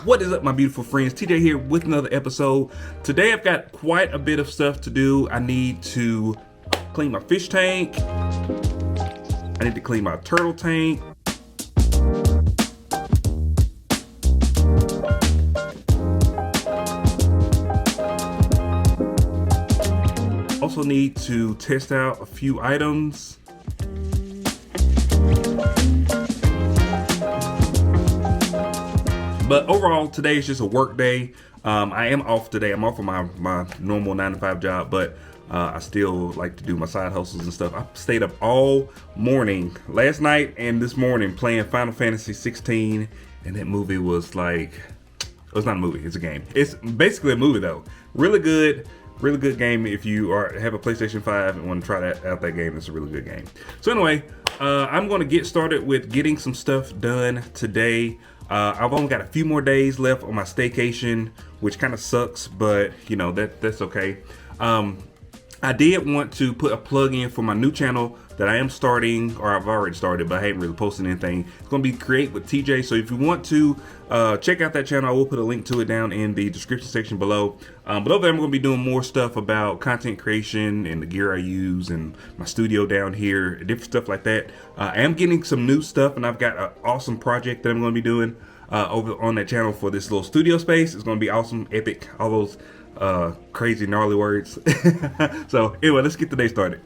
What is up, my beautiful friends? TJ here with another episode. Today I've got quite a bit of stuff to do. I need to clean my fish tank. I need to clean my turtle tank. Also need to test out a few items. But overall, today is just a work day. I am off today. I'm off of my normal 9-to-5 job, but I still like to do my side hustles and stuff. I stayed up all morning, last night and this morning, playing Final Fantasy 16, and that movie was like, it's not a movie, it's a game. It's basically a movie though. Really good game. If you have a PlayStation 5 and want to try out that game, it's a really good game. So anyway, I'm going to get started with getting some stuff done today. I've only got a few more days left on my staycation, which kind of sucks, but you know, that's okay. I did want to put a plug in for my new channel that I am starting, or I've already started, but I haven't really posted anything. It's going to be Create with TJ. So if you want to check out that channel, I will put a link to it down in the description section below. But over there, I'm going to be doing more stuff about content creation and the gear I use and my studio down here, different stuff like that. I am getting some new stuff, and I've got an awesome project that I'm going to be doing over on that channel for this little studio space. It's going to be awesome, epic, all those crazy gnarly words. So anyway, let's get the day started.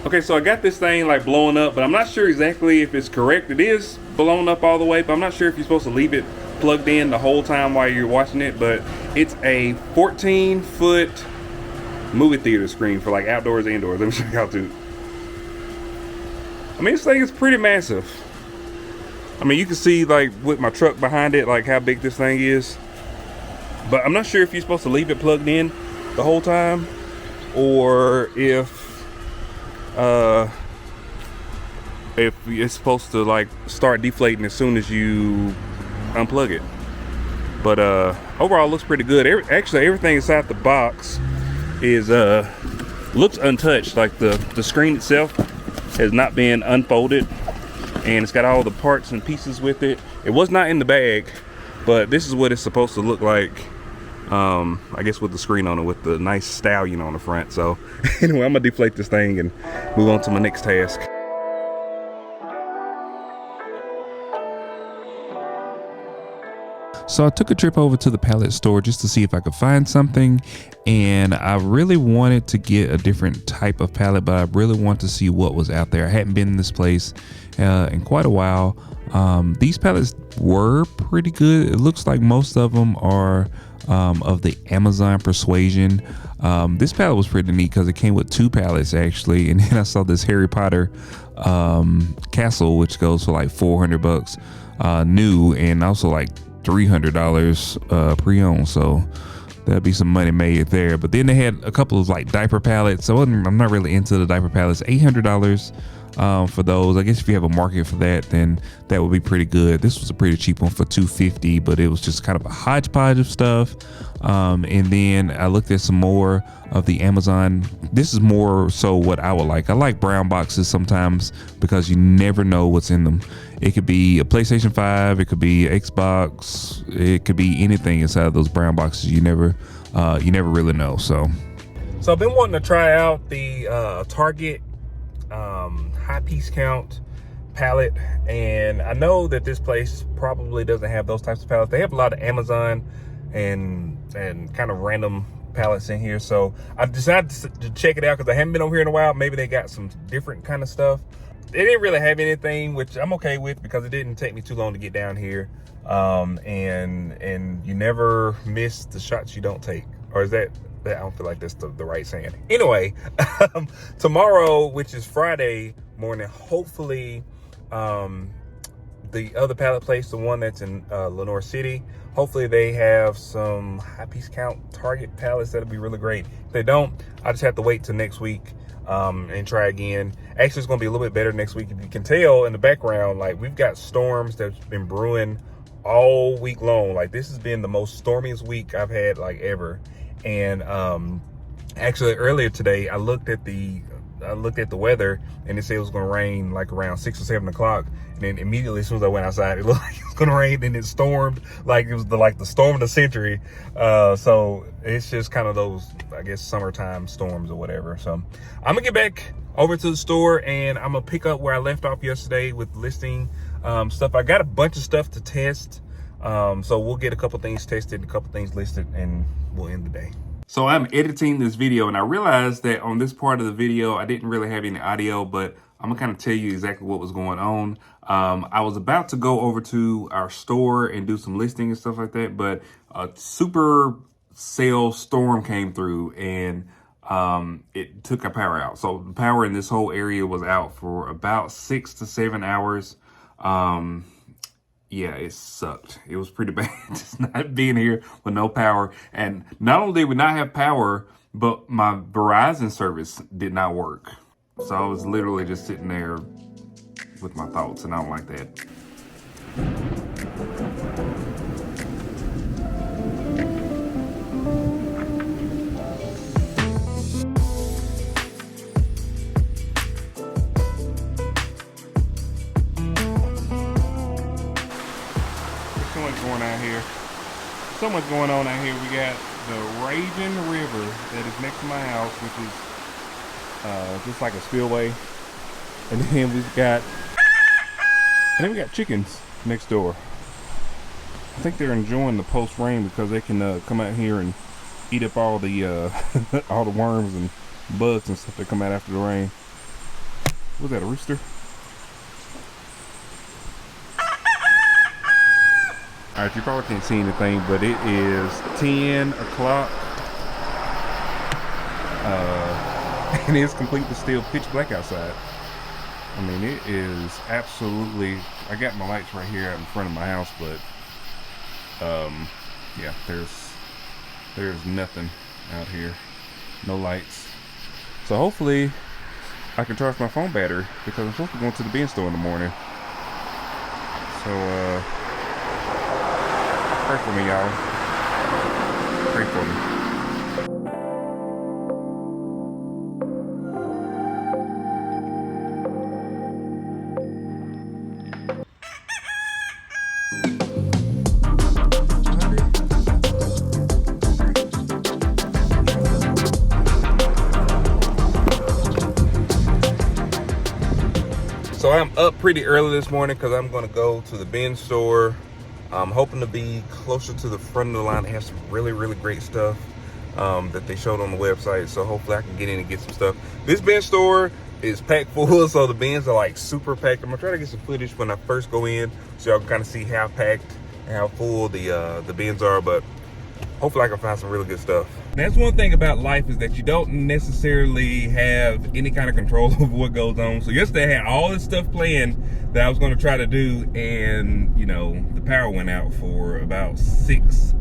Okay, so I got this thing like blowing up, but I'm not sure exactly if it's correct. It is blown up all the way, but I'm not sure if you're supposed to leave it plugged in the whole time while you're watching it. But it's a 14-foot movie theater screen for like outdoors and indoors. Let me show you how to. I mean, this thing is pretty massive. I mean, you can see like with my truck behind it, like how big this thing is. But I'm not sure if you're supposed to leave it plugged in the whole time, or if it's supposed to like start deflating as soon as you unplug it. But overall, it looks pretty good. Actually, everything inside the box is looks untouched. Like the screen itself has not been unfolded, and it's got all the parts and pieces with it. It was not in the bag, but this is what it's supposed to look like. I guess with the screen on it, with the nice stallion on the front. So anyway, I'm gonna deflate this thing and move on to my next task. So I took a trip over to the pallet store just to see if I could find something, and I really wanted to get a different type of pallet, but I really want to see what was out there. I hadn't been in this place in quite a while. These pallets were pretty good. It looks like most of them are of the Amazon Persuasion. This pallet was pretty neat because it came with 2 pallets actually, and then I saw this Harry Potter castle, which goes for like $400 new, and also like $300 pre-owned, so that'd be some money made there. But then they had a couple of like diaper pallets, so I'm not really into the diaper pallets. $800 for those. I guess if you have a market for that, then that would be pretty good. This was a pretty cheap one for $250, but it was just kind of a hodgepodge of stuff. And then I looked at some more of the Amazon. This is more so what I would like. I like brown boxes sometimes because you never know what's in them. It could be a PlayStation 5, it could be Xbox, it could be anything inside of those brown boxes. You never really know. So I've been wanting to try out the Target high piece count pallet, and I know that this place probably doesn't have those types of pallets. They have a lot of Amazon and kind of random pallets in here, so I've decided to check it out because I haven't been over here in a while. Maybe they got some different kind of stuff. They didn't really have anything, which I'm okay with because it didn't take me too long to get down here. And you never miss the shots you don't take, or is that I don't feel like that's the right saying. Anyway, tomorrow, which is Friday morning, hopefully the other pallet place, the one that's in Lenore City, hopefully they have some high piece count Target pallets. That'll be really great. If they don't, I just have to wait till next week and try again. Actually, it's gonna be a little bit better next week. If you can tell in the background, like we've got storms that's been brewing all week long. Like this has been the most stormiest week I've had like ever. And actually earlier today I looked at the I looked at the weather and it said it was gonna rain like around 6 or 7 o'clock. And then immediately as soon as I went outside, it looked like it was gonna rain, and it stormed like it was the storm of the century. So it's just kind of those, I guess, summertime storms or whatever. So I'm gonna get back over to the store and I'm gonna pick up where I left off yesterday with listing stuff. I got a bunch of stuff to test. So we'll get a couple things tested, a couple things listed, and we'll end the day. So I'm editing this video and I realized that on this part of the video, I didn't really have any audio, but I'm gonna kind of tell you exactly what was going on. I was about to go over to our store and do some listing and stuff like that, but a super cell storm came through and it took our power out. So the power in this whole area was out for about 6 to 7 hours. Yeah, it sucked. It was pretty bad just not being here with no power. And not only did we not have power, but my Verizon service did not work. So I was literally just sitting there with my thoughts, and I don't like that. So much going on out here. We got the raging river that is next to my house, which is just like a spillway, and then we got chickens next door. I think they're enjoying the post rain because they can come out here and eat up all the all the worms and bugs and stuff that come out after the rain. Was that a rooster? All right, you probably can't see anything, but it is 10 o'clock. And it's completely still pitch black outside. I mean, it is absolutely, I got my lights right here out in front of my house, but yeah, there's nothing out here. No lights. So hopefully I can charge my phone battery because I'm supposed to be going to the bin store in the morning. So, pray for me, y'all. Pray for me. So I'm up pretty early this morning because I'm going to go to the bin store. I'm hoping to be closer to the front of the line. They have some really, really great stuff that they showed on the website. So hopefully I can get in and get some stuff. This bin store is packed full, so the bins are like super packed. I'm gonna try to get some footage when I first go in so y'all can kind of see how packed and how full the bins are, but hopefully I can find some really good stuff. That's one thing about life, is that you don't necessarily have any kind of control over what goes on. So yesterday I had all this stuff planned that I was going to try to do, and you know, the power went out for about 6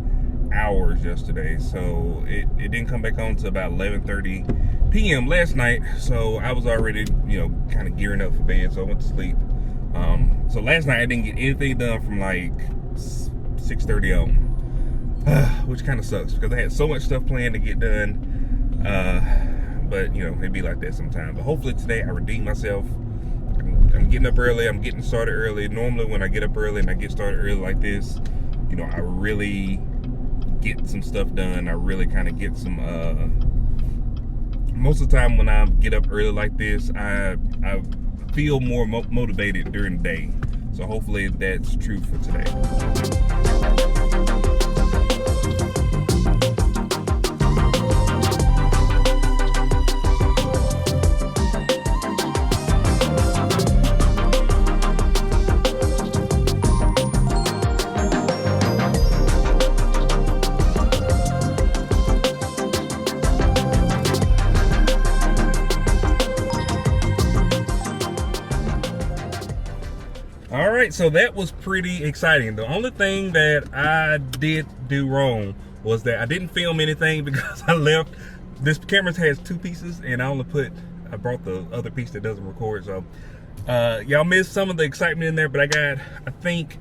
hours yesterday. So it didn't come back on until about 11:30 p.m. last night. So I was already, you know, kind of gearing up for bed, so I went to sleep. So last night I didn't get anything done from like 6:30 on. Which kind of sucks because I had so much stuff planned to get done, but you know, it'd be like that sometimes. But hopefully today I redeem myself. I'm getting up early, I'm getting started early. Normally when I get up early and I get started early like this, you know, I really get some stuff done. I really kind of get some, most of the time when I get up early like this, I feel more motivated during the day. So hopefully that's true for today. All right, so that was pretty exciting. The only thing that I did do wrong was that I didn't film anything because I left. This camera has 2 pieces and I brought the other piece that doesn't record. So y'all missed some of the excitement in there, but I got, I think,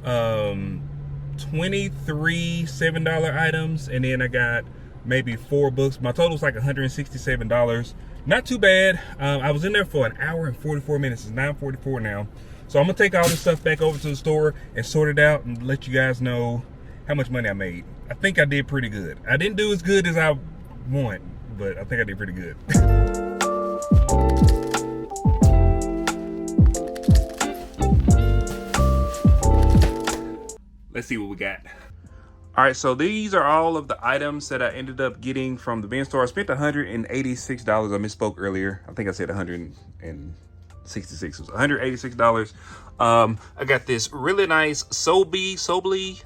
23 $7 items, and then I got maybe 4 books. My total is like $167. Not too bad. I was in there for an hour and 44 minutes. It's 9:44 now. So I'm gonna take all this stuff back over to the store and sort it out and let you guys know how much money I made. I think I did pretty good. I didn't do as good as I want, but I think I did pretty good. Let's see what we got. All right, so these are all of the items that I ended up getting from the bin store. I spent $186. I misspoke earlier. I think I said 166. It was $186. I got this really nice Sobly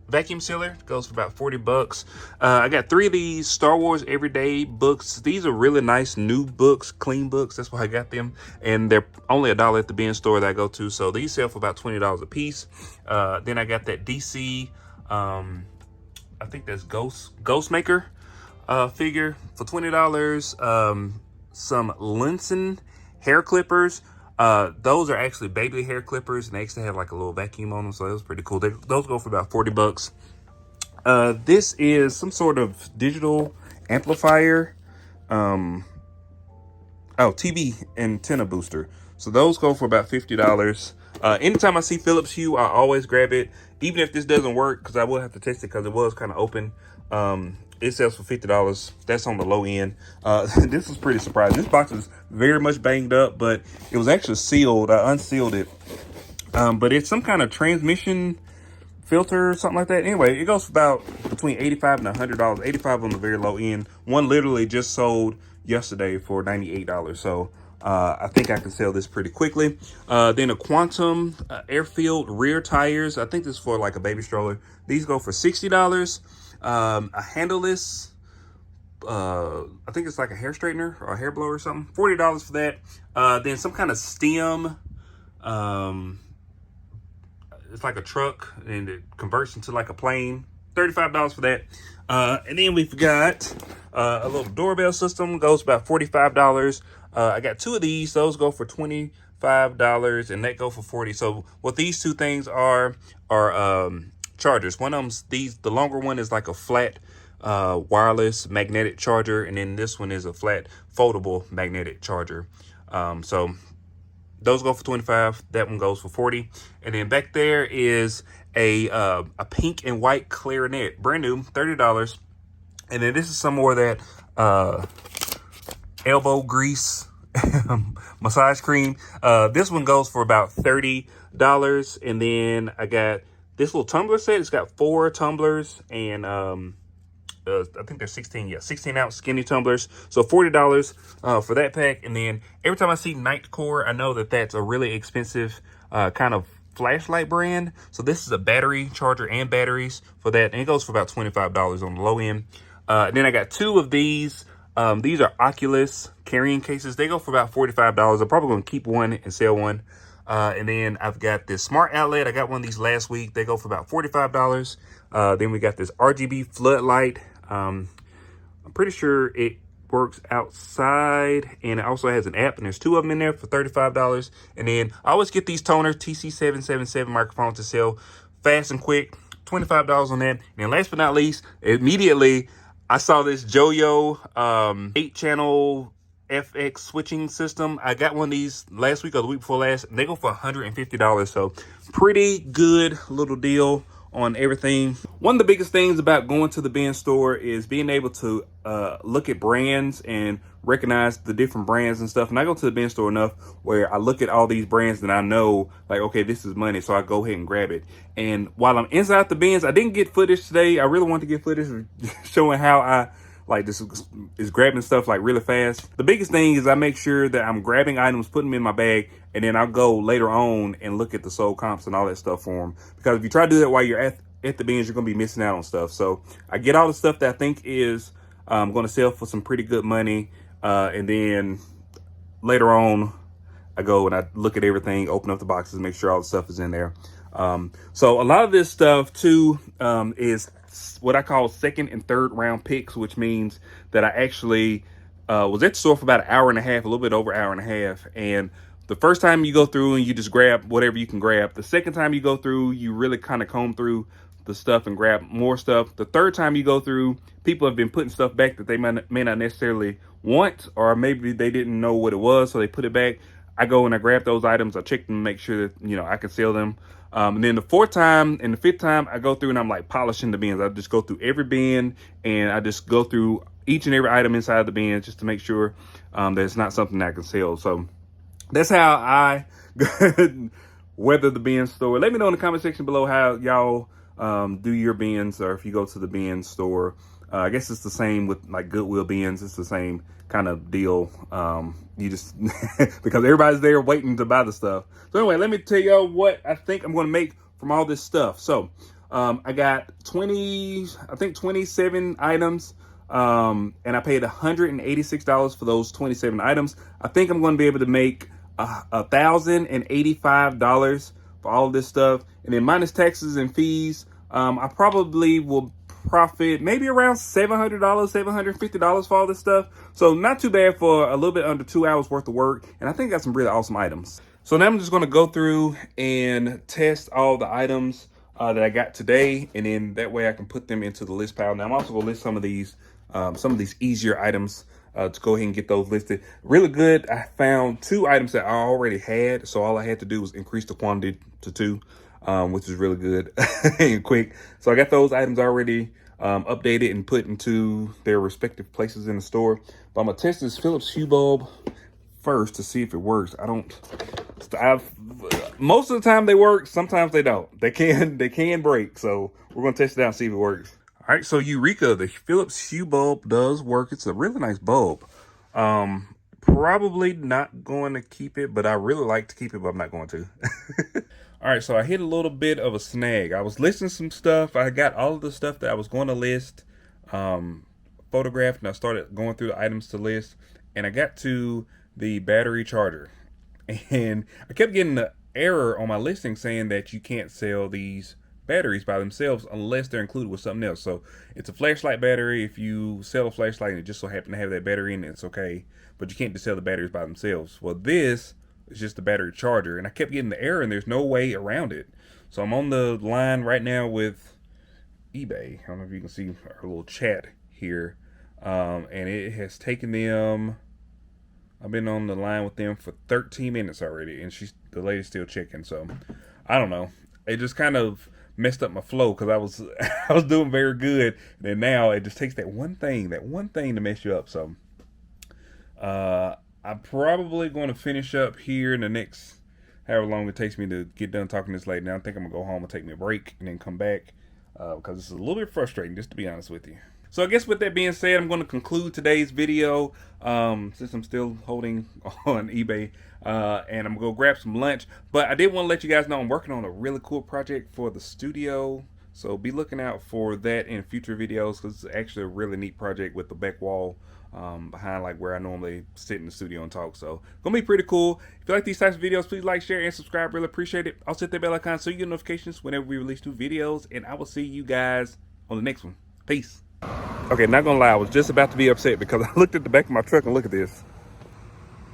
vacuum sealer. It goes for about 40 bucks. I got 3 of these Star Wars Everyday books. These are really nice new books, clean books. That's why I got them. And they're only $1 at the bin store that I go to. So these sell for about $20 a piece. Then I got that DC, I think that's Ghostmaker figure for $20. Some Linson hair clippers. Those are actually baby hair clippers, and they actually have like a little vacuum on them, so that was pretty cool. Those go for about 40 bucks. This is some sort of digital amplifier. TV antenna booster. So those go for about $50. Anytime I see Philips Hue, I always grab it, even if this doesn't work, because I will have to test it because it was kind of open. It sells for $50. That's on the low end. This was pretty surprising. This box is very much banged up, but it was actually sealed. I unsealed it. But it's some kind of transmission filter or something like that. Anyway, it goes for about between $85 and $100. $85 on the very low end. One literally just sold yesterday for $98. So I think I can sell this pretty quickly. Then a Quantum air-filled rear tires. I think this is for like a baby stroller. These go for $60. A handleless, I think it's like a hair straightener or a hair blower or something. $40 for that. Then some kind of stem. It's like a truck and it converts into like a plane. $35 for that. And then we've got a little doorbell system. Goes about $45. I got 2 of these. Those go for $25 and that go for $40. So what these 2 things are chargers. One of them's the longer one is like a flat wireless magnetic charger, and then this one is a flat foldable magnetic charger. So those go for $25. That one goes for $40. And then back there is a pink and white clarinet, brand new, $30. And then this is some more of that elbow grease massage cream. This one goes for about $30. And then I got this little tumbler set. It's got 4 tumblers and I think they're 16 ounce skinny tumblers. So $40 for that pack. And then every time I see Nightcore, I know that that's a really expensive kind of flashlight brand. So this is a battery charger and batteries for that. And it goes for about $25 on the low end. And then I got 2 of these. These are Oculus carrying cases. They go for about $45. I'm probably going to keep one and sell one. And then I've got this smart outlet. I got one of these last week. They go for about $45. Then we got this RGB floodlight. I'm pretty sure it works outside, and it also has an app, and there's 2 of them in there for $35. And then I always get these toner TC777 microphones to sell fast and quick, $25 on that. And then last but not least, immediately I saw this Joyo 8-channel FX switching system. I got one of these last week or the week before last, and they go for $150. So pretty good little deal on everything. One of the biggest things about going to the bin store is being able to look at brands and recognize the different brands and stuff. And I go to the bin store enough where I look at all these brands and I know, like, okay, this is money, so I go ahead and grab it. And while I'm inside the bins, I didn't get footage today. I really want to get footage showing how I like this is grabbing stuff like really fast. The biggest thing is I make sure that I'm grabbing items, putting them in my bag, and then I'll go later on and look at the sold comps and all that stuff for them. Because if you try to do that while you're at the bins, you're going to be missing out on stuff. So I get all the stuff that I think is going to sell for some pretty good money. And then later on, I go and I look at everything, open up the boxes, make sure all the stuff is in there. So a lot of this stuff too is what I call 2nd and 3rd round picks, which means that I actually was at the store for about an hour and a half, a little bit over an hour and a half, and the first time you go through and you just grab whatever you can grab. The second time you go through, you really kind of comb through the stuff and grab more stuff. The third time you go through, people have been putting stuff back that they may not necessarily want, or maybe they didn't know what it was, so they put it back. I go and I grab those items. I check them to make sure that, you know, I can sell them. And then the fourth time and the fifth time, I go through and I'm like polishing the bins. I just go through every bin and I just go through each and every item inside the bin just to make sure that it's not something that I can sell. So that's how I weather the bin store. Let me know in the comment section below how y'all do your bins, or if you go to the bin store. I guess it's the same with like Goodwill bins. It's the same kind of deal. You just because everybody's there waiting to buy the stuff. So anyway, let me tell y'all what I think I'm going to make from all this stuff. So I got 27 items. And I paid $186 for those 27 items. I think I'm going to be able to make $1,085 for all of this stuff, and then minus taxes and fees, I probably will profit maybe around $700, $750 for all this stuff. So not too bad for a little bit under 2 hours worth of work, and I think I got some really awesome items. So now I'm just going to go through and test all the items that I got today, and then that way I can put them into the list pile. Now I'm also going to list some of these easier items to go ahead and get those listed. Really good. I found 2 items that I already had, so all I had to do was increase the quantity to 2, which is really good and quick. So I got those items already updated and put into their respective places in the store. But I'm gonna test this Philips Hue bulb first to see if it works. Most of the time they work, sometimes they don't. They can break, so we're gonna test it out and see if it works. All right, so Eureka, the Philips Hue bulb does work. It's a really nice bulb. Probably not going to keep it, but I really like to keep it, but I'm not going to. All right, so I hit a little bit of a snag. I was listing some stuff. I got all of the stuff that I was going to list photographed, and I started going through the items to list, and I got to the battery charger. And I kept getting the error on my listing saying that you can't sell these batteries by themselves unless they're included with something else. So it's a flashlight battery. If you sell a flashlight and it just so happen to have that battery in it, it's okay, but you can't just sell the batteries by themselves. Well, this is just the battery charger, and I kept getting the error and there's no way around it. So I'm on the line right now with eBay. I don't know if you can see our little chat here, and it has taken them, I've been on the line with them for 13 minutes already, and the lady's still checking. So I don't know, it just kind of messed up my flow because I was doing very good, and then now it just takes that one thing to mess you up. So I'm probably going to finish up here in the next however long it takes me to get done talking to this lady. Now I think I'm gonna go home and take me a break and then come back because it's a little bit frustrating, just to be honest with you. So I guess with that being said, I'm going to conclude today's video since I'm still holding on eBay, and I'm going to grab some lunch. But I did want to let you guys know I'm working on a really cool project for the studio. So be looking out for that in future videos because it's actually a really neat project with the back wall behind like where I normally sit in the studio and talk. So gonna be pretty cool. If you like these types of videos, please like, share, and subscribe. Really appreciate it. Also hit that bell icon so you get notifications whenever we release new videos, and I will see you guys on the next one. Peace. Okay, not gonna lie, I was just about to be upset because I looked at the back of my truck and look at this.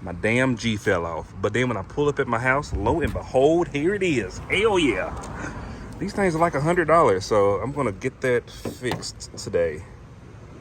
My damn G fell off. But then when I pull up at my house, lo and behold, here it is. Hell yeah. These things are like $100, so I'm gonna get that fixed today.